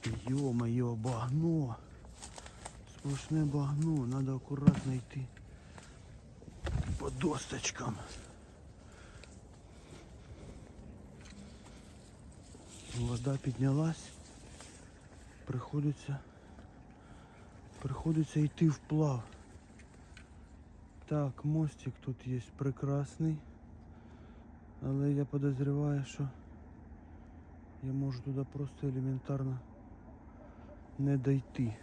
Ё-моё, багно. Сплошне багно, надо аккуратно йти по досточкам. Вода піднялась, приходиться йти вплав. Так, мостик тут є прекрасний, але я подозреваю, що я можу туди просто елементарно не дойти.